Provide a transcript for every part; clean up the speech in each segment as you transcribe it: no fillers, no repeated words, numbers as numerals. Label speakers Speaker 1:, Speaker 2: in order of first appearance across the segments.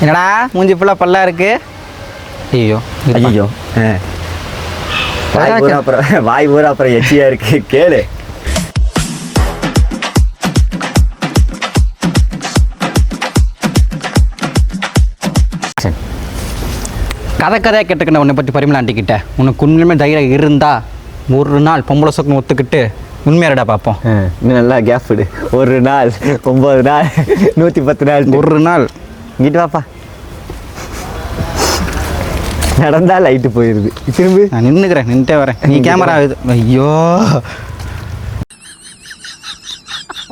Speaker 1: என்னடா மூஞ்சி ஃபுல்லாக பல்லா இருக்கு? ஐயோ
Speaker 2: ஐயோ வாய் பூரா அப்புறம் எச்சியா இருக்கு. கேளு.
Speaker 1: கதையாக கேட்டுக்கிட்ட உன்னை பற்றி பரிமளா ஆண்டிக்கிட்ட உனக்கு உண்மையுமே தைரியம் இருந்தா ஒரு நாள் பொம்பளை சொக்கணும் ஒத்துக்கிட்டு உண்மையாடா பார்ப்போம்.
Speaker 2: இன்னும் நல்லா கேப் விடு. ஒரு நாள் 9 நாள் 110 நாள்
Speaker 1: ஒரு நாள்
Speaker 2: இங்கிட்டு வாப்பா. நடந்தா லைட்டு போயிடுது. திரும்பி
Speaker 1: நான் நின்றுக்கிறேன், நின்றுட்டே வரேன். நீ கேமரா ஆகுது. ஐயோ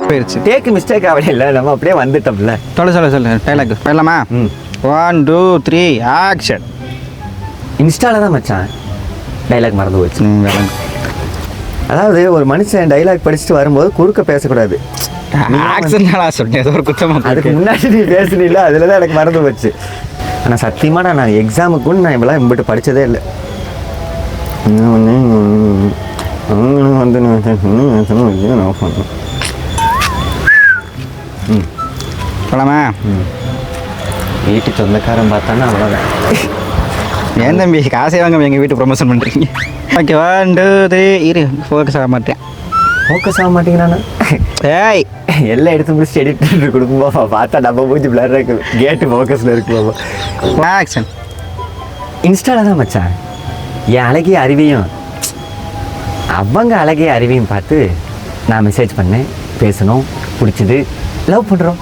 Speaker 1: போயிடுச்சு.
Speaker 2: டேக்கு மிஸ்டேக் ஆகவே இல்லை, நம்ம அப்படியே வந்துட்டோம்ல.
Speaker 1: சொல்லு டைலாக் போயிடலாமா? 1 2 3 ஆக்ஷன்.
Speaker 2: இன்ஸ்டால தான் மச்சான் டைலாக் மறந்து போச்சு.
Speaker 1: விளங்கு.
Speaker 2: அதாவது ஒரு மனுஷன் டைலாக் படிச்சுட்டு வரும்போது குறுக்க பேசக்கூடாது.
Speaker 1: ஆக்ஷன் சொன்னேன், ஏதோ ஒரு குத்தமாக.
Speaker 2: அதுக்கு முன்னாடி நீ பேசுனீங்களா, அதில் தான் எனக்கு மறந்து போச்சு. ஆனால் சத்தியமாக நான் எக்ஸாமுக்குன்னு நான் இவ்வளோ இம்பிட்டு படித்ததே இல்லை. வந்து
Speaker 1: போலாமா?
Speaker 2: வீட்டு சொந்தக்காரன் பார்த்தானா அவ்வளோதான்.
Speaker 1: ஏன் தம்பி காசே வாங்க எங்கள் வீட்டு ப்ரொமோஷன் பண்ணுறீங்க? ஓகே 1 2 3 இரு. ஃபோக்கஸ் ஆக மாட்டேன்.
Speaker 2: ஃபோக்கஸ் ஆக மாட்டேங்கிறானா?
Speaker 1: ஏய்
Speaker 2: எல்லாம் எடுத்து முடிச்சுட்டு எடிட் பண்ணிட்டு கொடுக்கும்போது பார்த்தா நம்ம மூஞ்சி பிளர் இருக்கு. கேட்டு ஃபோக்கஸில் இருக்கும்போது
Speaker 1: ஆக்ஷன்.
Speaker 2: இன்ஸ்டால தான் மச்சான் என் அழகிய அறிவையும் அவங்க அழகிய அறிவையும் பார்த்து நான் மெசேஜ் பண்ணேன். பேசணும், பிடிச்சது, லவ் பண்ணுறோம்.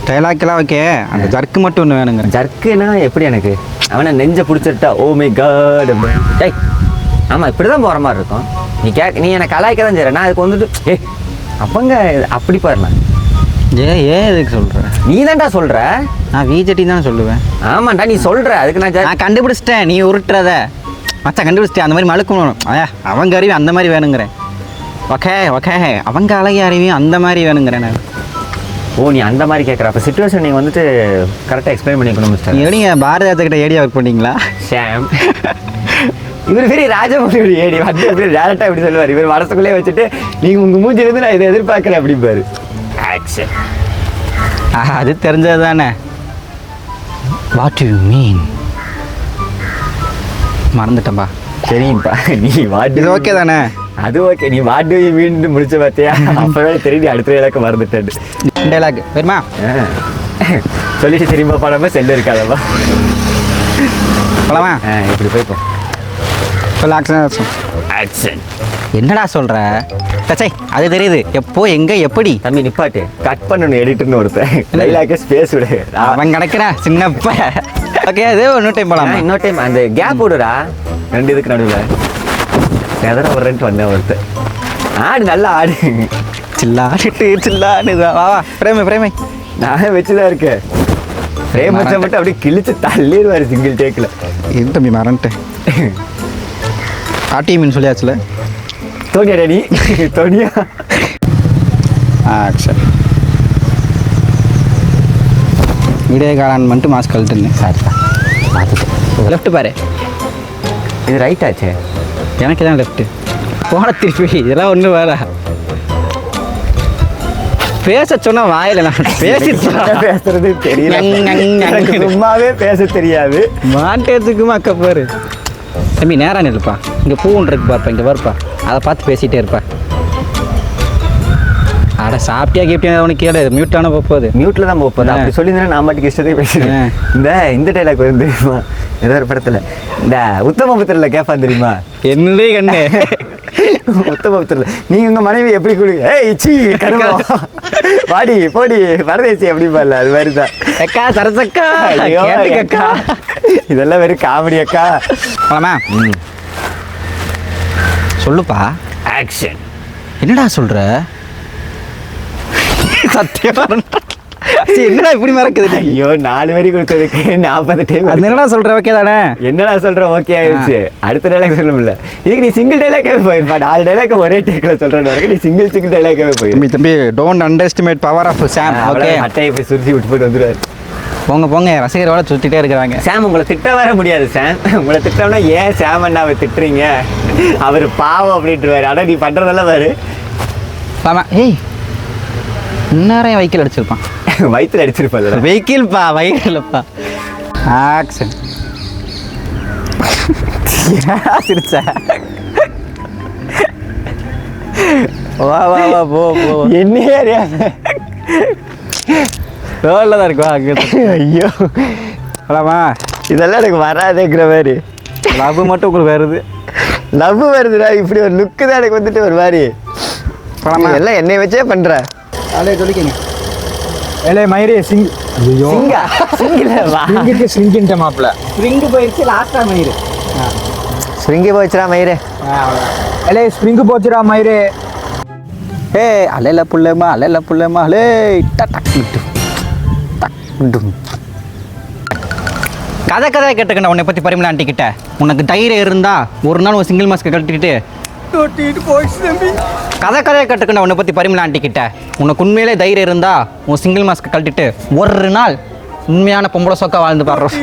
Speaker 1: டைலாக்லாம் ஓகே, அந்த ஜர்க்கு மட்டும் ஒன்று வேணுங்க.
Speaker 2: ஜர்க்குன்னா எப்படி? எனக்கு அவனை நெஞ்சை பிடிச்சிட்டா ஓ மை காட். டேய் ஆமாம், இப்படி தான் போகிற மாதிரி இருக்கும். நீ என்னை கலாய்க்க தான் செய்கிற. நான் அதுக்கு வந்துட்டு அவங்க அப்படி பாருண்ணா.
Speaker 1: எதுக்கு சொல்கிற?
Speaker 2: நீ தான்டா சொல்கிற.
Speaker 1: நான் விஜெட்டி தான் சொல்லுவேன்.
Speaker 2: ஆமாண்டா நீ சொல்கிற. அதுக்கு நான்
Speaker 1: கண்டுபிடிச்சிட்டேன். நீ உருட்டுறத மச்சா கண்டுபிடிச்சிட்டேன். அந்த மாதிரி மழுக்கணும். அவங்க அறிவு அந்த மாதிரி வேணுங்கிறேன். ஓகே அவங்க அழகிய அறிவையும் அந்த மாதிரி வேணுங்கிறேன் நான்.
Speaker 2: ஓ நீ அந்த மாதிரி கேட்குற. அப்போ சிச்சுவேஷன் நீங்கள் வந்துட்டு கரெக்டாக எக்ஸ்பிளைன் பண்ணிக்கணும் மிஸ்டர்.
Speaker 1: எப்படிங்க பாரதியார்கிட்ட ஏடியா ஒர்க் பண்ணிங்களா?
Speaker 2: ஷாம் இவர் பெரிய ராஜமௌலியோட ஏடி வந்து எப்படி டேரக்டாக எப்படி சொல்லுவார். இவர் மனசுக்குள்ளே வச்சுட்டு நீங்கள் உங்கள் மூஞ்சிலேருந்து நான் இதை எதிர்பார்க்குறேன் அப்படிம்பாரு. ஆக்ஷன்.
Speaker 1: அது தெரிஞ்சது தானே. What you mean? மறந்துட்டேன்பா.
Speaker 2: சரிப்பா நீ வாட்
Speaker 1: இது ஓகே தானே?
Speaker 2: அது ஓகே. நீ வாட் யூ மீன் முடிச்ச பார்த்தியா? அப்போவே தெரியும் நீ அடுத்த இலக்கு மறந்துட்டேன்.
Speaker 1: டைலாக் வருமா?
Speaker 2: சொல்லிட்டு திரும்ப படாமல் செல்லு இருக்காதப்பா.
Speaker 1: போலாமா?
Speaker 2: இப்படி போய்ப்போ.
Speaker 1: சொல்ல ஆக்ஷன்.
Speaker 2: ஆக்ஷன்.
Speaker 1: என்னடா சொல்கிற? சச்சை அது தெரியுது. எப்போ எங்கே எப்படி?
Speaker 2: தம்பி நிப்பாட்டு. கட் பண்ணணும் எடிட்டர்னு ஒருத்தன். டைலாக்கே ஸ்பேஸ் விடு.
Speaker 1: அவன் கிடைக்கிறா சின்னப்ப. ஓகே அது இன்னொரு டைம் போகலாம்.
Speaker 2: இன்னொரு டைம் அந்த கேப் விடுறா. 2 இதுக்கு நடுவில் எதனா ஒரு 2 வந்தேன் ஒருத்தன். ஆடு நல்லா ஆடு.
Speaker 1: சில்லான்னு வா பிரேமை
Speaker 2: நான் வச்சுதான் இருக்கேன். பிரேம் வச்சா மட்டும் அப்படியே கிழிச்சு தள்ளிடுவார் சிங்கிள் டேக்கில்.
Speaker 1: இது தம்பி மறந்துட்டேன். ஆட்டி மீன் சொல்லியாச்சுல.
Speaker 2: தோனியாடா நீ? தோனியா?
Speaker 1: ஆக்ஷன். வீடியோ காலான் மட்டும் மாஸ்க் கழட்டுங்க.
Speaker 2: சாரிப்பா பார்த்துட்டு.
Speaker 1: லெஃப்ட் பாரு.
Speaker 2: இது ரைட் ஆச்சே.
Speaker 1: எனக்கு தான் லெஃப்ட்டு. போன திருப்பி இதெல்லாம் ஒன்றும் வேற. பேச சொன்னா வாயில நான்
Speaker 2: பேசுறது தெரியல. எனக்கு சும்மாவே பேச தெரியாது.
Speaker 1: மாட்டேத்துக்குமா அக்கா பாரு. தம்பி நேரம் நில்லுப்பா. இங்கே பூன்னு இருக்கு பார்ப்பா. இங்கே வருப்பா. அதை பார்த்து பேசிகிட்டே இருப்பா. அட சாப்பிட்டியா கேப்டியா உனக்கு கேளு. மியூட்டான போகுது.
Speaker 2: மியூட்டில் தான் போகுது. அப்படி சொல்லியிருந்தேன் நான் மாட்டுக்கு இஷ்டத்தை பேசுகிறேன். இந்த டைலாக் வந்து தெரியுமா ஏதோ ஒரு படத்தில் இந்த உத்தமபுத்திரில் கேட்பான் தெரியுமா?
Speaker 1: என்னதே கண்ணு
Speaker 2: உத்தமபுத்திரில் நீங்கள் உங்கள் மனைவி எப்படி கொடுங்க? சி கருமா வாடி போடி பரதேசி அப்படிப்பால. அது மாதிரி தான்
Speaker 1: அக்கா சரசக்கா.
Speaker 2: அக்கா இதெல்லாம் வெறும் காமெடி அக்கா.
Speaker 1: போலாமா? சொல்லுப்பா.
Speaker 2: ஆக்ஷன்.
Speaker 1: என்னடா சொல்ற? சத்தியமா என்னடா இப்படி மறக்குது?
Speaker 2: ஐயோ 4 வரி கொடுத்ததுக்கு 40 டைம்.
Speaker 1: அது என்னடா சொல்ற? ஓகே தானே?
Speaker 2: என்னடா சொல்ற? ஓகே ஆயிடுச்சு. அடுத்த டைலாக் சொல்ல முடியல. இதுக்கு நீ சிங்கிள் டைலாக்காவே போயிருப்பா. 4 டைலாக் ஒரே டேக்கில் சொல்றேன்னு வரைக்கும் நீ சிங்கிள் டைலாக்காவே போயிரு.
Speaker 1: தம்பி don't underestimate power of Sam. Okay
Speaker 2: அட்டையை போய் சுற்றி விட்டு போட்டு வந்துடுவார்.
Speaker 1: போங்க ரசிகரோட சுற்றிட்டே இருக்கிறாங்க.
Speaker 2: சாம் உங்களை திட்ட வர முடியாது. சாம் உங்களை திட்டம்னா ஏன் சாம் அண்ணாவை திட்டுறீங்க? அவர் பாவம் அப்படின்ட்டுருவாரு. ஆனால் நீ பண்ணுறதெல்லாம் பாரு.
Speaker 1: ஆமாம். ஏய் இந்நேரம் வெஹிக்கிள் அடிச்சிருப்பான்.
Speaker 2: வயிற்றுல அடிச்சிருப்பாள்.
Speaker 1: வெஹிக்கிள்ப்பா வயிறுலப்பா. ஆக்ஷன். சிரிச்ச வா வா வா போ போ.
Speaker 2: என்னையே அறியாத
Speaker 1: ரோலில் தான் இருக்கும் அங்கே.
Speaker 2: ஐயோ
Speaker 1: போலாமா?
Speaker 2: இதெல்லாம் எனக்கு வராதேங்கிற மாதிரி.
Speaker 1: லவ் மட்டும் உங்களுக்கு வருது.
Speaker 2: லவ் வருதுடா, இப்படி ஒரு லுக்கு தான் எனக்கு வந்துட்டு ஒரு மாதிரி.
Speaker 1: போலாமா?
Speaker 2: எல்லாம் என்னை வச்சே பண்ற.
Speaker 1: அலே சொல்லிக்கங்க.
Speaker 3: ஏலே மயிரே சிங். ஐயோ
Speaker 2: சிங்கா சிங்கில வா.
Speaker 3: சிங்கிட்டு சிங்கிட்ட மாப்பிள்ள.
Speaker 1: ஸ்ப்ரிங்கு போயிடுச்சு லாஸ்ட்டாக மயிறு.
Speaker 2: சிங்கி போச்சுடா மயிரே.
Speaker 3: ஏலே ஸ்ப்ரிங்கு போச்சுடா மயிரே.
Speaker 1: ஏ அலையில புள்ளமா அலையில புள்ளமா அலே டக் விட்டு டக் விட்டு. கதை கதையை கேட்டுக்கண்ணா உன்னை பற்றி பரிமளா ஆண்டிக்கிட்ட. உனக்கு தைரியம் இருந்தா ஒரு நாள் ஒரு சிங்கிள் மாஸ்க்கு கழட்டிக்கிட்டு போயிடுச்சு தம்பி. கதை கதையை கேட்டுக்கண்ணா உன்னை பற்றி பரிமளா ஆண்டிக்கிட்ட. உனக்கு உண்மையிலே தைரியம் இருந்தா உன் சிங்கிள் மாஸ்க்கு கழட்டிட்டு ஒரு நாள் உண்மையான பொம்பளை சொக்கா வாழ்ந்து பாடுறோம்.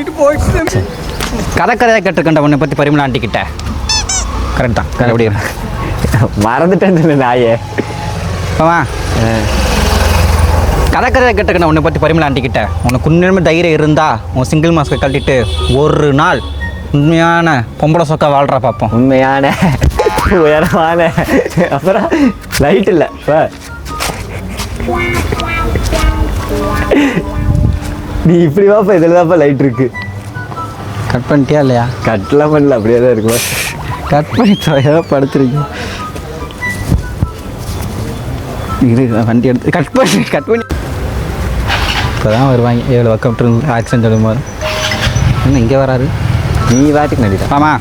Speaker 1: கதை கதையை கேட்டுக்கண்டா உன்னை பற்றி பரிமளா ஆண்டிக்கிட்ட. கரெக்ட் தான். எப்படி
Speaker 2: மறந்துட்டேன்னு சொல்லு நாயே.
Speaker 1: ஆமா கதை கதையை கேட்டுக்கண்ணா உன்னை பற்றி பரிமளா ஆண்டிக்கிட்ட. உனக்கு உண்மையுமே தைரியம் இருந்தா உன் சிங்கிள் மாஸ்க்கை கழட்டிட்டு ஒரு நாள் உண்மையான பொம்பளை சொக்கா வாழ்றா பார்ப்போம்.
Speaker 2: உண்மையான உயரமான அப்புறம் லைட் இல்லை. நீ இப்படி வாப்பா, இதில் தான்ப்பா லைட் இருக்கு.
Speaker 1: கட் பண்ணிட்டியா இல்லையா?
Speaker 2: கட்டெல்லாம் பண்ணல, அப்படியே தான் இருக்குமா.
Speaker 1: கட் பண்ணி ஏதோ படுத்துறீங்க. இது வண்டி எடுத்து கட் பண்ணி இப்போ தான் வருவாங்க. ஏழு பக்கம் இருந்து ஆக்சிடென்ட் சொல்லும்போது என்ன இங்கே வராரு?
Speaker 2: நீ வாட்டுக்கு நடிதான்.
Speaker 1: ஆமாம்.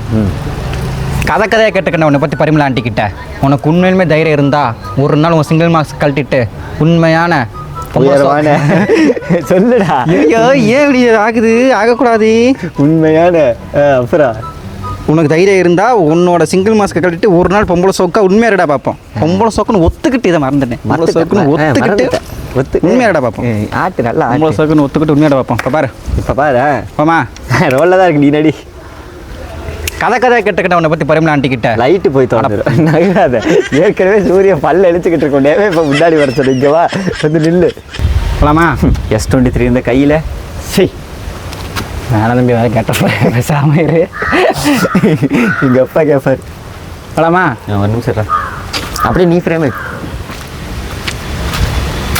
Speaker 1: கதை கதையை கேட்டுக்கண்ணா உன்னை பற்றி பரிமளா ஆண்டிக்கிட்ட. உனக்கு உண்மையிலுமே தைரியம் இருந்தா ஒரு நாள் உன் சிங்கிள் மார்க்ஸ் கழட்டிட்டு உண்மையான
Speaker 2: உயரமான சொல்லுடா.
Speaker 1: ஐயோ ஏன் இப்படி ஆகுது? ஆகக்கூடாது.
Speaker 2: உண்மையான அப்புறம்
Speaker 1: உனக்கு தைரியம் இருந்தா உன்னோட சிங்கிள் மாஸ்க்கை கழட்டிட்டு ஒரு நாள் பொம்பளை சோக்கா உண்மையாடா பார்ப்போம். பொம்பளை சோக்குன்னு ஒத்துக்கிட்டு இதை மறந்துட்டேன். பொம்பளை சோக்குன்னு ஒத்துக்கிட்டு உண்மையாடா பார்ப்போம்.
Speaker 2: ஆட்டு நல்லா
Speaker 1: பொம்பளை சோக்குன்னு ஒத்துக்கிட்டு உண்மையாடா பார்ப்போம். இப்போ பாரு,
Speaker 2: இப்போ பாரு.
Speaker 1: ஆமா
Speaker 2: ரோலில் தான் இருக்கு. நீ நடி.
Speaker 1: கதை கதையை கேட்டுக்கிட்ட உன்னை பற்றி பரிமளா ஆண்டிக்கிட்ட.
Speaker 2: லைட்டு போய் தோணுது நகராத. ஏற்கனவே சூரியன் பல்ல எழுச்சிக்கிட்டு இருக்கோம். டேவே இப்போ முன்னாடி வர சொல்லு. இங்கே வா வந்து நில்லு.
Speaker 1: போலாமா?
Speaker 2: S23 இந்த கையில். சரி
Speaker 1: வேணாம் தம்பி, வேறு கேட்ட பேசாமல் இரு.
Speaker 2: எங்கள் அப்பா கேட்பார்.
Speaker 1: போலாமா?
Speaker 2: ஒரு நிமிஷம் அப்படியே நீ ஃப்ரேமு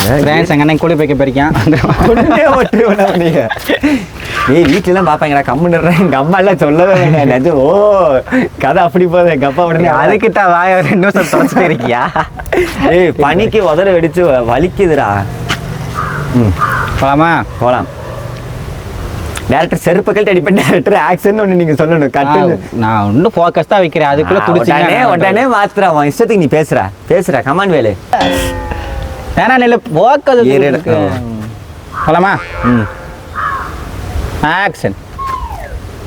Speaker 1: ஃப்ரெண்ட்ஸ் எங்கள் அண்ணன் கூலி போய்க்க போயிருக்கேன்.
Speaker 2: நீ வீட்டிலலாம் பார்ப்பாங்கடா கம்முன்னுறேன். எங்கள் அம்மா எல்லாம் சொல்லவே வேண்டாம். அது ஓ கதை அப்படி போகுது. எங்கள் அப்பா உடனே
Speaker 1: அதுக்கிட்ட வாய 2 நிமிஷம் தொடச்சிட்டு இருக்கியா?
Speaker 2: ஏய் பனிக்கு உதற வெடிச்சு வலிக்குதுடா.
Speaker 1: போலாமா?
Speaker 2: போகலாம். டேரக்டர் செருப்பு கழட்டி அடிப்பேன். டேரக்டர் ஆக்ஷன் ஒன்று நீங்கள் சொல்லணும். கட்டு
Speaker 1: நான் இன்னும் ஃபோக்கஸ் தான் வைக்கிறேன். அதுக்குள்ளே
Speaker 2: உடனே உடனே மாத்துறா. உன் இஷ்டத்துக்கு நீ பேசுற கமான் வேலு.
Speaker 1: வேணா நெல் ஃபோக்கஸ். போலாமா? ஆக்ஷன்.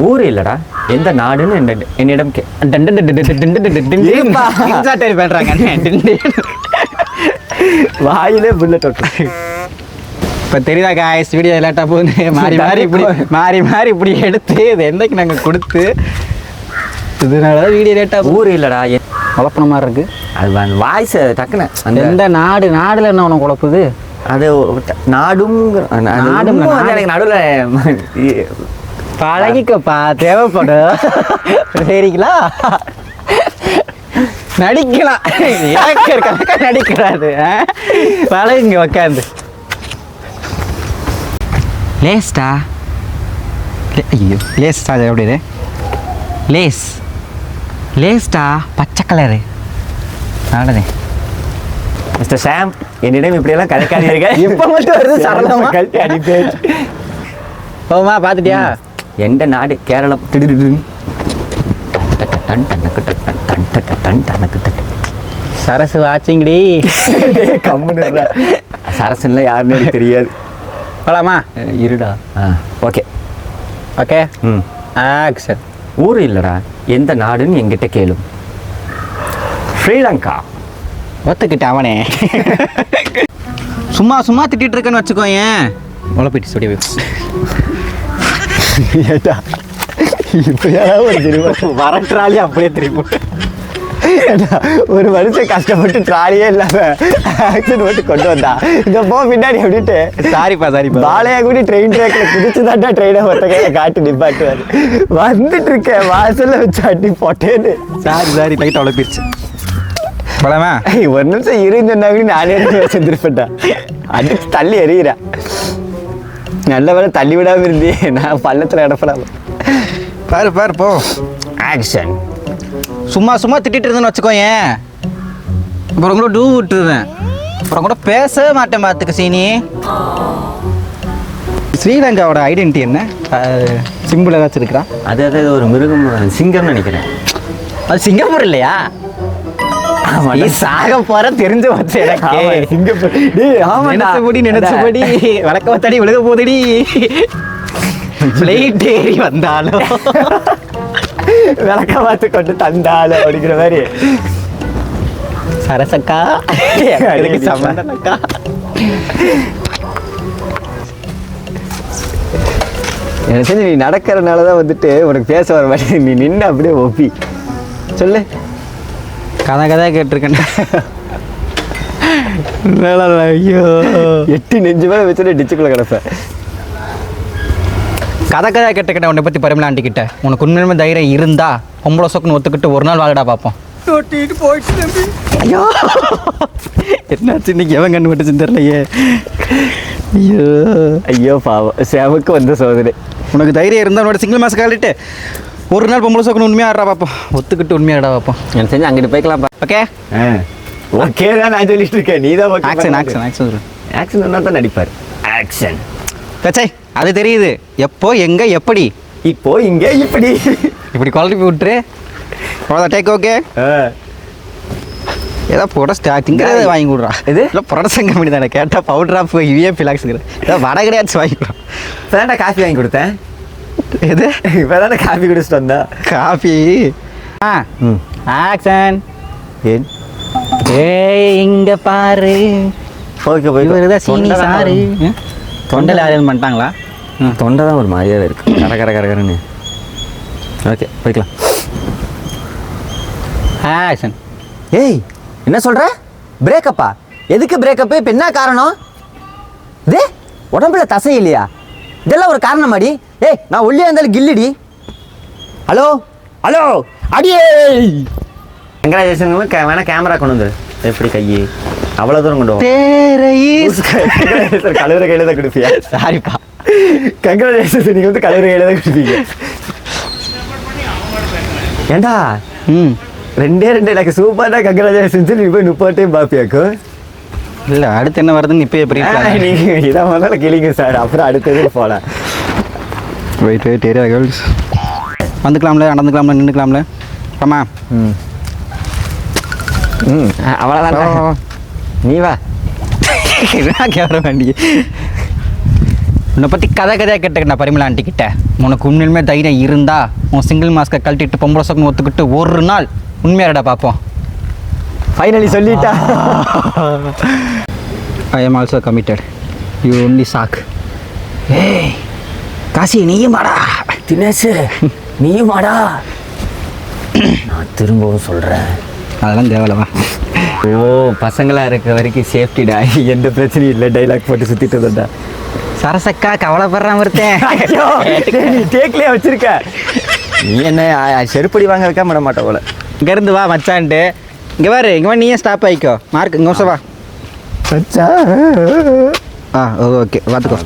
Speaker 2: ஊர் இல்லடா, எந்த நாடுன்னு என்னிடம் வாயிலே புல்லட் ஓட்டு.
Speaker 1: இப்போ தெரியுதா காய்ஸ்? வீடியோ லேட்டாக போகுது. மாறி மாறி இப்படி எடுத்து இது என்னைக்கு நாங்கள் கொடுத்து இதனால தான் வீடியோ லேட்டாக.
Speaker 2: ஊர் இல்லடா,
Speaker 1: குழப்பின மாதிரி இருக்கு.
Speaker 2: அது வாய்ஸ் டக்குன்னு அந்த
Speaker 1: எந்த நாடுல என்ன உனக்கு குழப்புது?
Speaker 2: அது நாடும் எனக்கு நடுவில்
Speaker 1: பழகிக்கப்பா, தேவைப்படும். சரிங்களா? நடிக்கலாம், நடிக்கிறாரு. பழகுங்க உக்காந்து. லேஸ்டா ஐயோ லேஸ்டா அது எப்படி? லேஸ்டா பச்சை கலரு. ஆடுதே
Speaker 2: மிஸ்டர் சாம், என்னிடம் இப்படியெல்லாம் கதைக்காதீங்க.
Speaker 1: இப்போ மட்டும் வருது சரளமாக
Speaker 2: கழட்டி அடிப்பேன்.
Speaker 1: போமா பார்த்துட்டியா?
Speaker 2: எந்த நாடு? கேரளம்.
Speaker 1: சரசு வாட்சிங்கடி.
Speaker 2: கம்முன்னு சரசுன்னா யாருன்னு எனக்கு தெரியாது.
Speaker 1: போலாமா?
Speaker 2: இருடா. Okay
Speaker 1: okay. ஆக்ஷன்.
Speaker 2: ஊர் இல்லடா, எந்த நாடுன்னு என்கிட்ட கேளும். ஸ்ரீலங்கா.
Speaker 1: ஒத்துக்கிட்ட அவனே. சும்மா திட்டிட்டு இருக்கேன்னு வச்சுக்கோ. ஏன் உழப்பிட்டு சொல்லி
Speaker 2: ஏட்டா இப்படியாவது ஒரு திரும்ப
Speaker 1: வரட்டுறாலே அப்படியே திரும்ப
Speaker 2: ஒரு மனுஷன் கஷ்டப்பட்டு ட்ராலியே இல்லாம ஆக்சன் போட்டு கொண்டு வந்தா இந்த போ பின்னாடி அப்படின்ட்டு
Speaker 1: சாரிப்பா
Speaker 2: பாலையா கூடி ட்ரெயின் ட்ராக்ல குதிச்சு தாண்டா ட்ரெயினை ஒத்த கையில காட்டி நிப்பாட்டுவாரு. வந்துட்டு இருக்கேன் வாசல்ல வச்சு அடி போட்டேன்னு.
Speaker 1: சாரி லைட் அவ்வளோ போயிடுச்சு. போலாமா?
Speaker 2: ஒரு நிமிஷம் இருன்னு சொன்னாங்க நானே வச்சிருப்பேன்டா. அடிச்சு தள்ளி எறிகிறேன். நல்ல வேலை தள்ளி விடாம இருந்தே நான் பள்ளத்துல இடப்படாம.
Speaker 1: பாரு போ.
Speaker 2: ஆக்ஷன்.
Speaker 1: சும்மா திட்டிட்டு இருந்தேன்னு வச்சுக்கோ. ஏன் அப்புறம் கூட டூ விட்டுருவேன். அப்புறம் கூட பேசவே மாட்டேன் பார்த்துக்க சீனி. ஸ்ரீலங்காவோட ஐடென்டிட்டி என்ன? சிம்பிள் ஏதாச்சும் இருக்கிறா?
Speaker 2: அது ஒரு மிருகம் சிங்கம்னு நினைக்கிறேன்.
Speaker 1: அது சிங்கப்பூர் இல்லையா? நீ சாக போற தெரிஞ்சு வச்சு எனக்கு.
Speaker 2: சிங்கப்பூர்
Speaker 1: நினைச்சபடி வழக்கத்தடி விழுக போதடி. பிளைட் ஏறி வந்தாலும்
Speaker 2: விளக்க பார்த்து கொண்டு தந்தாலும் அப்படிங்கிற மாதிரி.
Speaker 1: சரசக்கா எனக்கு சம்பந்தம்க்கா.
Speaker 2: எனக்கு தெரிஞ்சு நீ நடக்கிறனாலதான் வந்துட்டு உனக்கு பேச வர மாதிரி. நீ நின்று அப்படியே ஒப்பி சொல்லு.
Speaker 1: கதை கேட்டிருக்கேன். ஐயோ
Speaker 2: 8 நெஞ்சு மேலே வச்சுட்டு டிச்சுக்குள்ள கிடப்பேன்.
Speaker 1: கதை கேட்டிருக்கேன் உன்னை பற்றி பரிமளா ஆண்டிக்கிட்ட. உனக்கு உண்மையுமே தைரியம் இருந்தா பொம்பளை சொக்குன்னு ஒத்துக்கிட்டு ஒரு நாள் வாழடா பார்ப்போம். தொட்டிட்டு போயிடுச்சு தம்பி. ஐயோ என்னாச்சு இன்னைக்கு எவன் கண்ணு விட்டுச்சுன்னு தெரியலையே.
Speaker 2: ஐயோ பாவம் சேவுக்கு வந்த சோதனை.
Speaker 1: உனக்கு தைரியம் இருந்தால் உன்னோட சிங்கிள் மாதம் காலிட்டு ஒரு நாள் பொம்பளை சொக்குன்னு உண்மையாக ஆடுறா பார்ப்போம். ஒத்துக்கிட்டு உண்மையாடா பார்ப்போம்.
Speaker 2: எனக்கு தெரிஞ்சு அங்கிட்டு போய்க்கலாம்ப்பா.
Speaker 1: ஓகே
Speaker 2: ஓகே தான் நான் சொல்லிட்டு இருக்கேன். நீ தான்
Speaker 1: ஆக்ஷன்
Speaker 2: ஒன்றா தான் நடிப்பார். ஆக்ஷன்
Speaker 1: கச்சை அது தெரியுது. எப்போ எங்கே எப்படி
Speaker 2: இப்போ இங்கே இப்படி
Speaker 1: குவாலிட்டி விட்டுரு. அவ்வளோதான் டேக். ஓகே ஏதோ போட ஸ்டார்டிங்கிறத வாங்கி கொடுறா.
Speaker 2: இது
Speaker 1: இல்லை ப்ரொடக்ஷன் கம்பெனி தானே கேட்டால் பவுடரா இவியே ஃபிலாக்ஸுங்கிற ஏதோ வடை கிடையாது வாங்கி கொடுறா.
Speaker 2: இப்போ தானே காஃபி வாங்கி கொடுத்தேன்.
Speaker 1: எது
Speaker 2: இப்போ தானே காஃபி குடிச்சிட்டு வந்தா.
Speaker 1: Coffee action.
Speaker 2: ஏன்
Speaker 1: இங்கே பாரு.
Speaker 2: ஓகே போய்
Speaker 1: இவருதான் சீனி சாரு. தொண்டையில் அரேஞ்ச் பண்ணிட்டாங்களா?
Speaker 2: தொண்டை தான் ஒரு மாதிரியாக இருக்குது. கரகரன்னு. ஓகே போய்க்கலாம்.
Speaker 1: ஆக்ஷன்.
Speaker 2: ஏய் என்ன சொல்கிற? பிரேக்கப்பா? எதுக்கு பிரேக்கப்பு? இப்போ என்ன காரணம்? இது உடம்புல தசை இல்லையா? இதெல்லாம் ஒரு காரணமாடி? ஏய் நான் ஒல்லியாக இருந்தாலும் கில்லிடி. ஹலோ அடியே. கங்க்ராச்சுலேஷன். வேணா கேமரா கொண்டு வந்து எப்படி கையை அவ்வளோ தூரம் கொண்டு கழுவுற கையில தான் கொடுப்பியா?
Speaker 1: சாரிப்பா.
Speaker 2: கங்க்ராச்சுலேஷன். நீங்கள் வந்து கழுவுற கையில தான் கொடுப்பீங்க. ஏண்டா 2 எனக்கு சூப்பராக கங்க்ராச்சுலேஷன் நீ போய் 30 டைம் பார்ப்பியாக்கோ?
Speaker 1: இல்லை அடுத்து என்ன வருதுன்னு இப்போ எப்படி
Speaker 2: நீங்கள் இதான் முதல்ல கிளிங்க சார். அப்புறம் அடுத்தது போகலாம்.
Speaker 1: வெயிட் ஏரியா கேர்ள்ஸ் வந்துக்கலாம்ல, நடந்துக்கலாம்ல, நின்றுக்கலாம்ல. ஆமா
Speaker 2: அவ்வளோதான். நீ வா.
Speaker 1: என்ன கேட்குற வேண்டி. உன்னை பற்றி கதையாக கேட்டுக்கிட்டேன் பரிமளா ஆண்டிக்கிட்ட. உனக்கு உண்மையிலுமே தைரியம் இருந்தா உன் சிங்கிள் மாஸ்கை கழட்டிட்டு பொம்பளை சொக்குன்னு ஒத்துக்கிட்டு ஒரு நாள் உண்மையாடா பார்ப்போம்.
Speaker 2: ஃபைனலி சொல்லிட்டா.
Speaker 1: I am also committed. You only shock. ஏய் காசி நீயும் வாடா.
Speaker 2: தினேஷ் நீயும் வாடா. நான் திரும்பவும் சொல்கிறேன்.
Speaker 1: அதெல்லாம் தேவையில்லவா?
Speaker 2: ஐயோ பசங்களாக இருக்க வரைக்கும் சேஃப்டிடா. எந்த பிரச்சனையும் இல்லை. டைலாக் போட்டு சுற்றிட்டு வந்தா.
Speaker 1: சரசக்கா கவலைப்படுறான் ஒருத்தன்.
Speaker 2: நீ டேக்லேயே வச்சிருக்க. நீ என்ன செருப்படி வாங்க வைக்காம விட மாட்டேன் போல.
Speaker 1: இங்கேருந்து வா மச்சான்ட்டு. இங்கே பாரு இங்கே நீயே ஸ்டாப் ஆகிக்கோ. மார்க் இங்கே வா
Speaker 2: மச்சான்.
Speaker 1: ஓகே பார்த்துக்கோ.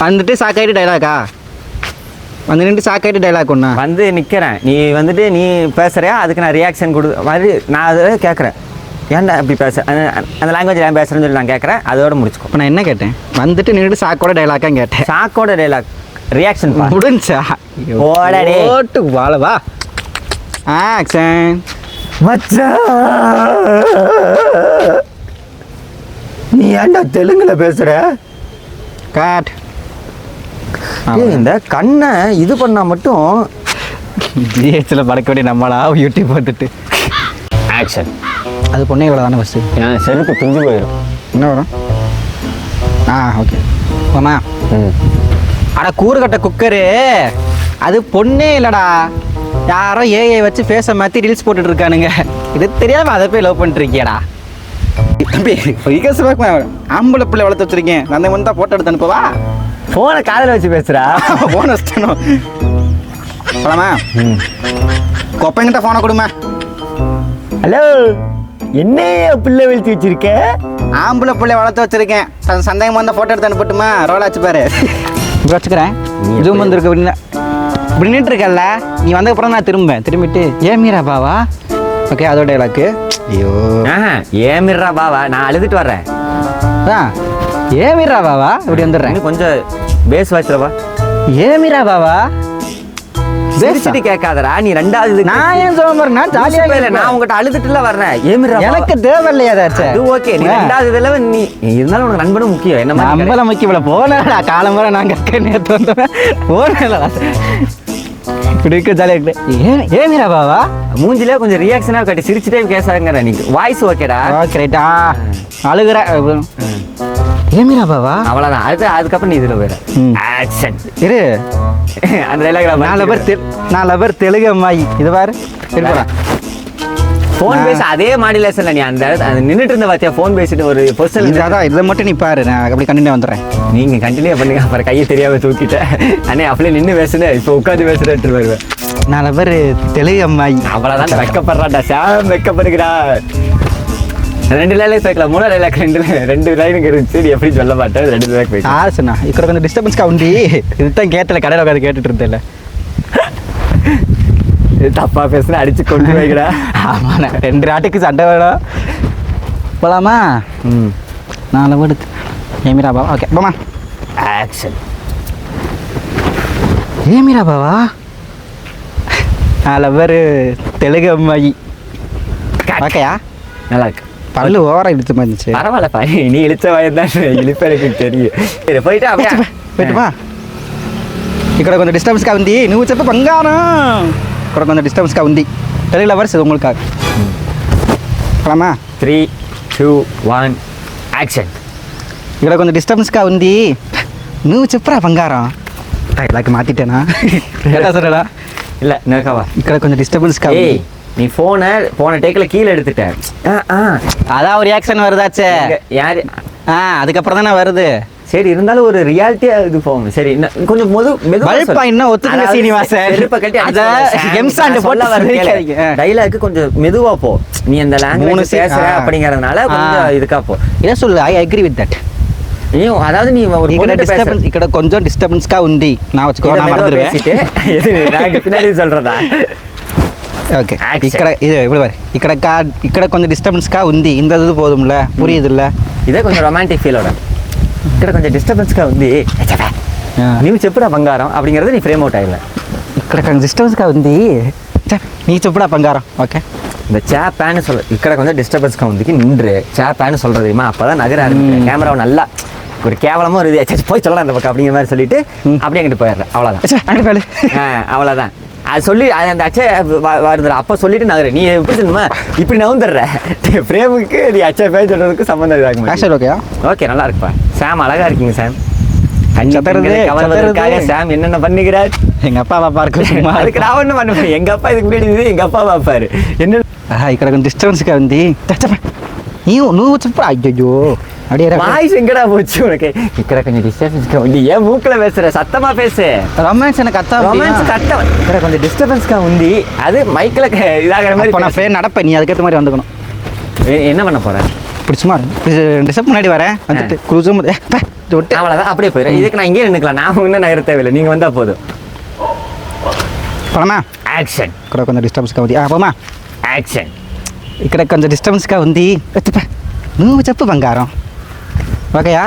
Speaker 1: வந்துட்டு சாக்காயிட்டு டைலாக்கா? வந்து நின்று சாக்காயிட்டு டைலாக் ஒன்றா
Speaker 2: வந்து நிற்கிறேன். நீ வந்துட்டு நீ பேசுகிறியா? அதுக்கு நான் ரியாக்ஷன் மாதிரி நான் அதை கேட்குறேன். ஏன்டா அப்படி அந்த லாங்குவேஜ் ஏன் பேசுகிறேன்னு சொல்லி நான் கேட்குறேன். அதோட முடிச்சுக்கோ.
Speaker 1: இப்போ நான் என்ன கேட்டேன்? வந்துட்டு நின்று சாக்கோட டைலாக்காக கேட்டேன்.
Speaker 2: சாக்கோட டைலாக் ரியாக்ஷன்
Speaker 1: முடிஞ்சா போட்டு வாழவா. ஆக்ஷன்.
Speaker 2: மச்சான் நீ ஏன்டா தெலுங்குல பேசுற?
Speaker 1: காட்.
Speaker 2: இந்த கண்ணை இது பண்ணா மட்டும்
Speaker 1: ஜிஹெச்சில் பறக்க வேண்டிய நம்மளா யூடியூப் வந்துட்டு.
Speaker 2: ஆக்ஷன்.
Speaker 1: அது பொண்ணையோட தானே ஃபஸ்ட்டு.
Speaker 2: என் செருப்பு பிஞ்சு போயிடும்.
Speaker 1: என்ன வரும்? ஓகே ஆமா. அட கூறுகட்ட குக்கரு அது பொண்ணே இல்லைடா. யாரோ ஏஐ வச்சு ஃபேஸை மாற்றி ரீல்ஸ் போட்டுட்டு இருக்கானுங்க. இது தெரியாம அதை போய் லவ் பண்ணிருக்கியாடா? தம்பி விகாசமாக ஆம்பளை பிள்ளை வளர்த்து வச்சிருக்கேன். நான் வந்து தான் ஃபோட்டோ எடுத்து அனுப்பவா?
Speaker 2: ஃபோனை காதில் வச்சு பேசுகிறா.
Speaker 1: ஃபோன் வச்சுட்டணும். போலாமா? கொப்பைங்கிட்ட ஃபோனை கொடுமா.
Speaker 2: ஹலோ, என்ன பிள்ளை வீழ்த்தி வச்சிருக்க?
Speaker 1: ஆம்பளை பிள்ளை வளர்த்து வச்சிருக்கேன். சந்தேகமாக இருந்தால் ஃபோட்டோ எடுத்து அனுப்பட்டுமா? ரோல் ஆச்சு பாரு. இப்போ வச்சுக்கிறேன். ஜூம் வந்துருக்கு அப்படின்னா இப்படி நின்றுட்டு இருக்கல்ல, நீ வந்ததுக்கப்புறம் நான் திரும்பிட்டு ஏன் மீரா பாவா? ஓகே, அதோட டைலாக்கு. ஐயோ
Speaker 2: ஏன் மிர்ரா பாவா, நான் அழுதுட்டு வர்றேன்.
Speaker 1: ஏன் மீரா பாவா இப்படி வந்துடுறேன்.
Speaker 2: இன்னும் கொஞ்சம் பேஸ் வாய்ஸ்லவா.
Speaker 1: ஏன் மீரா பாவா
Speaker 2: பேசிட்டு கேட்காதடா, நீ ரெண்டாவது
Speaker 1: நான் ஏன் சொல்ல மாதிரி நான் ஜாலியாக
Speaker 2: இல்லை, நான் உங்ககிட்ட அழுதுட்டுல வர்றேன். ஏன் மிர்ரா
Speaker 1: எனக்கு தேவையில்லையா ஏதாச்சும்?
Speaker 2: அது ஓகே, நீ ரெண்டாவது தடவை நீ இருந்தாலும் உனக்கு நண்பனும் முக்கியம். என்ன மாதிரி
Speaker 1: நம்மள முக்கியம் இல்லை. போனேன்டா காலம் வர நான் கற்க நேற்று வந்தேன். போனேன்ல இப்படி இருக்க ஜாலியாக இருக்குது. ஏன் மீரா பாவா
Speaker 2: மூஞ்சிலே கொஞ்சம் ரியாக்ஷனாக கட்டி சிரிச்சுட்டே பேசாங்கிற. நீ வாய்ஸ் ஓகேடா?
Speaker 1: ஓகே ரைட்டா. அழுகுற ஏன் மீரா பாவா?
Speaker 2: அவ்வளோதான். அதுக்கப்புறம் நீ இதில் போயிட ஆக்ஷன்
Speaker 1: இரு.
Speaker 2: அந்த டைலாக்
Speaker 1: நாலு பேர் தெலுங்கு அம்மாயி இது பாரு இருக்கா.
Speaker 2: ஃபோன் பேச அதே மாடுலேஷன்ல நீ அந்த நின்றுட்டு இருந்த பார்த்தியா? ஃபோன் பேசிட்டு ஒரு பொசிஷன்.
Speaker 1: அதான் இதை மட்டும் நீ பாரு, நான் அப்படி கண்டினியூ வந்துடுறேன்.
Speaker 2: நீங்கள் கண்டினியூ பண்ணுங்க. அப்புறம் கையை தெரியாம தூக்கிட்டேன். அண்ணே அப்படியே நின்று பேசுனேன், இப்போ உட்காந்து பேசுறேன்ட்டு வருவேன்.
Speaker 1: நாலு பேர் தெலுங்கு அம்மாயி.
Speaker 2: அவ்வளோதான். வெக்கப்படுறான்டா சாம், வெக்கப்படுகிறா. 2 லைனுக்கு போய்க்கலாம். 3 லைனுக்கு 2 லைனுக்கு இருந்துச்சு. நீ எப்படி சொல்ல மாட்டேன்? 2 லைனுக்கு போய்க்கலாம்.
Speaker 1: யார் சொன்னா? ఇక్కడ கொஞ்சம் டிஸ்டர்பன்ஸ் கவுண்டி. இதுதான் கேட்டல, கடையில் உட்காந்து கேட்டுட்டு இருந்தேன்.
Speaker 2: தப்பா பேசுனா அடிச்சு கொண்டு வைக்கிறா.
Speaker 1: ஆமாண்ணா, 2 நாட்டுக்கு சண்டை வேணும். போலாமா? நாலு பேர் ஏமிரா பாவா. ஓகே போமா.
Speaker 2: ஆக்ஷன்.
Speaker 1: ஏமிரா பாவா நாலு பேர் தெலுங்கு அம்மாயி. ஓகேயா?
Speaker 2: நல்லா இருக்கு.
Speaker 1: பல்லு ஓவரா இழுத்து வந்துச்சு.
Speaker 2: பரவாயில்லப்பா, நீ இழுச்ச வயதான் இழுப்ப எனக்கு தெரியும். போயிட்டா
Speaker 1: போயிட்டுமா? ఇక్కడ కొంచెం డిస్టర్బెన్స్గా ఉంది. నువ్వు చెప్పే బంగారం. ఇక్కడ కొంచెం డిస్టర్బెన్స్గా ఉంది. తెలుగు లవర్స్ ఇది உங்களுக்காக. போலாமா?
Speaker 2: 3, 2, 1 యాక్షన్.
Speaker 1: ఇక్కడ కొంచెం డిస్టర్బెన్స్గా ఉంది. నువ్వు చెప్పురా బంగారం. ఇలాగ మాத்திட்டேனா? கேட்டா சொல்லடா.
Speaker 2: இல்லை நினைக்கவா.
Speaker 1: ఇక్కడ కొంచెం డిస్టర్బెన్స్గా ఉంది.
Speaker 2: நீ போன டேக்கில் கீழே எடுத்துட்டேன்.
Speaker 1: அதான் ஒரு ரியாக்ஷன் வருதாச்சே.
Speaker 2: யார்?
Speaker 1: அதுக்கப்புறம் தானே வருது.
Speaker 2: சரி, இருந்தாலும் ஒரு ரியாலிட்டியா இது போகும். சரி, கொஞ்சம்
Speaker 1: பல்பா இன்னும் ஒத்துக்குங்க சீனிவாசன்.
Speaker 2: டைலாக் கொஞ்சம் மெதுவா போ. நீ அந்த லாங்குவேஜ் பேசுற அப்படிங்கறதுனால கொஞ்சம் இதுக்கா போ.
Speaker 1: என்ன சொல்லு? I agree with that.
Speaker 2: அதாவது நீ ஒரு
Speaker 1: டிஸ்டர்பன்ஸ் ఇక్కడ కొంచెం డిస్టర్బెన్స్గా ఉంది. நான் வச்சுக்கோ, நான் மறந்துடுவேன்.
Speaker 2: பின்னாடி சொல்றதா?
Speaker 1: ఓకే. ఇక్కడ కొంచెం డిస్టర్బెన్స్గా ఉంది. இந்த இது போதும்ல, புரியுதுல்ல?
Speaker 2: இதே கொஞ்சம் ரொமான்டிக் ஃபீலோட. ఇక్కడ కొంచెం డిస్టర్బెన్స్గా ఉంది. నీవు చెప్పురా బంగారం அப்படிங்கறது நீ ஃப்ரேம் அவுட் ஆயிடல.
Speaker 1: ఇక్కడ కొంచెం డిస్టర్బెన్స్గా ఉంది. நீ చెప్పురా బంగారం. ஓகே.
Speaker 2: இந்த சேப்பான்னு சொல்ல, ఇక్కడ கொஞ்சம் டிஸ்டர்பன்ஸ்గా ఉంది நின்று சேப்பான்னு சொல்றது தெரியுமா? அப்பதான் நகர ஆரம்பிக்கிறேன். கேமராவை நல்லா ஒரு கேவலமா ஒரு போய் சொல்லலாம் அந்த பக்கம் அப்படிங்கிற மாதிரி சொல்லிட்டு அப்படியே அங்கிட்டு போயிடுறேன். அவ்வளோதான். அவ்வளோதான். அது சொல்லி அந்த அச்சை வருதுற அப்போ சொல்லிட்டு நகரு. நீ எப்படி சொல்லுமா இப்படி நவுந்துடுற பிரேமுக்கு நீ அச்சை பேர் சொல்றதுக்கு சம்மந்தம் இதாகும்.
Speaker 1: ஓகே
Speaker 2: ஓகே, நல்லா இருக்குப்பா. சாம் அழகா இருக்கீங்க சாம். சாம் என்னென்ன பண்ணுகிறார்?
Speaker 1: எங்க அப்பா பாப்பா இருக்கு.
Speaker 2: அதுக்கு நான் ஒன்றும் பண்ணுவேன். எங்க அப்பா இதுக்கு முன்னாடி எங்க அப்பா பாப்பாரு. என்ன
Speaker 1: ఇక్కడ కొంచెం డిస్టర్బెన్స్గా ఉంది. నువ్వు చెప్పు. అయ్యో அப்படியே
Speaker 2: வாய்ஸ் எங்கடா போச்சு உனக்கு? ఇక్కడ கொஞ்சம் டிஸ்டர்பன்ஸ்గా ఉంది. ஏன் மூக்கில் பேசுற? சத்தமா பேசு.
Speaker 1: ரொமான்ஸ் எனக்கு அத்தா.
Speaker 2: ரொமான்ஸ் கரெக்டாக. ఇక్కడ கொஞ்சம் டிஸ்டர்பன்ஸ்గా ఉంది. அது மைக்கில் இதாகிற மாதிரி.
Speaker 1: இப்போ நான் ஃபேன் நடப்பேன். நீ அதுக்கேற்ற மாதிரி வந்துக்கணும்.
Speaker 2: என்ன பண்ண போகிறேன்?
Speaker 1: இப்படி சும்மா டிஸ்டர்ப் முன்னாடி வரேன். வந்துட்டு குரூஸும்
Speaker 2: அவ்வளோதான். அப்படியே போயிடுறேன். இதுக்கு நான் இங்கே நின்றுக்கலாம். நான் இன்னும் நகர தேவையில்லை. நீங்கள் வந்தால் போதும்.
Speaker 1: போலாமா?
Speaker 2: యాక్షన్.
Speaker 1: ఇక్కడ కొంచెం డిస్టర్బెన్స్గా ఉంది. పోమా?
Speaker 2: యాక్షన్.
Speaker 1: ఇక్కడ కొంచెం డిస్టర్బెన్స్గా ఉంది. నువ్వు చెప్పు బంగారం. ఓకేయా?